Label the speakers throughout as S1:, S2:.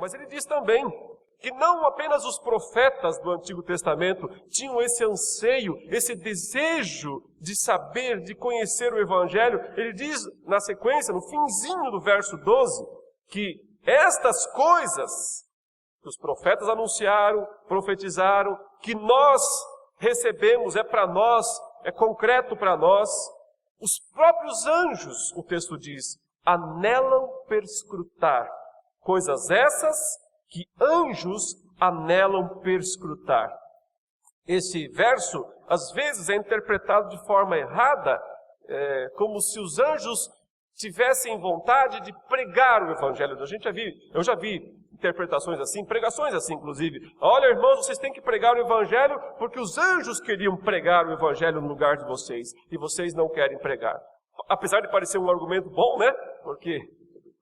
S1: mas ele diz também que não apenas os profetas do Antigo Testamento tinham esse anseio, esse desejo de saber, de conhecer o Evangelho. Ele diz na sequência, no finzinho do verso 12, que estas coisas que os profetas anunciaram, profetizaram, que nós recebemos, é para nós, é concreto para nós. Os próprios anjos, o texto diz, anelam perscrutar. Coisas essas que anjos anelam perscrutar. Esse verso, às vezes, é interpretado de forma errada, como se os anjos tivessem vontade de pregar o Evangelho. Eu já vi interpretações assim, pregações assim, inclusive. Olha, irmãos, vocês têm que pregar o Evangelho porque os anjos queriam pregar o Evangelho no lugar de vocês e vocês não querem pregar. Apesar de parecer um argumento bom, né? Porque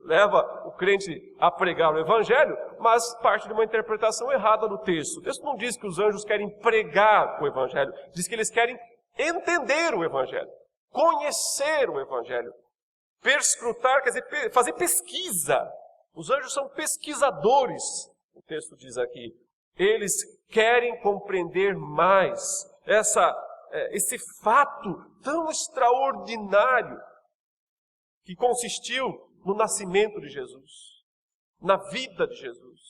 S1: leva o crente a pregar o Evangelho, mas parte de uma interpretação errada do texto. O texto não diz que os anjos querem pregar o Evangelho, diz que eles querem entender o Evangelho, conhecer o Evangelho. Perscrutar quer dizer fazer pesquisa. Os anjos são pesquisadores, o texto diz aqui. Eles querem compreender mais esse fato tão extraordinário que consistiu no nascimento de Jesus, na vida de Jesus,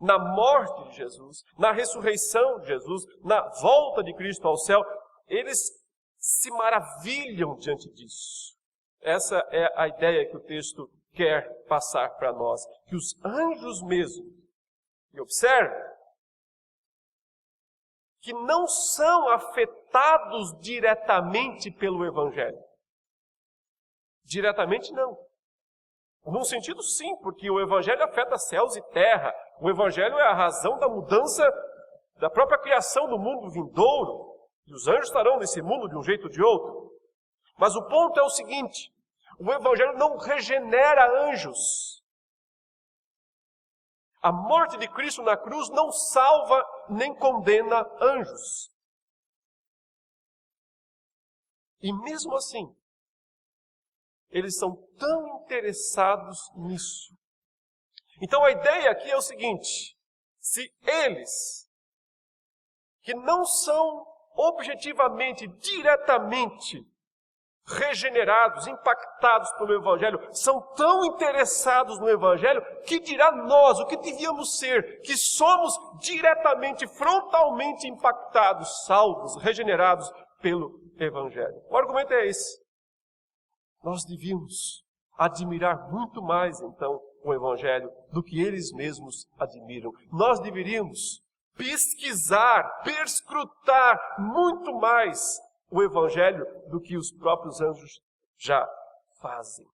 S1: na morte de Jesus, na ressurreição de Jesus, na volta de Cristo ao céu. Eles se maravilham diante disso. Essa é a ideia que o texto quer passar para nós, que os anjos mesmo, e observe, que não são afetados diretamente pelo Evangelho. Diretamente não. Num sentido sim, porque o Evangelho afeta céus e terra. O Evangelho é a razão da mudança da própria criação do mundo vindouro. E os anjos estarão nesse mundo de um jeito ou de outro. Mas o ponto é o seguinte: o Evangelho não regenera anjos. A morte de Cristo na cruz não salva nem condena anjos. E mesmo assim, eles são tão interessados nisso. Então a ideia aqui é o seguinte: se eles, que não são objetivamente, diretamente regenerados, impactados pelo Evangelho, são tão interessados no Evangelho, que dirá nós, o que devíamos ser, que somos diretamente, frontalmente impactados, salvos, regenerados pelo Evangelho. O argumento é esse. Nós devíamos admirar muito mais, então, o Evangelho do que eles mesmos admiram. Nós deveríamos pesquisar, perscrutar muito mais o Evangelho do que os próprios anjos já fazem.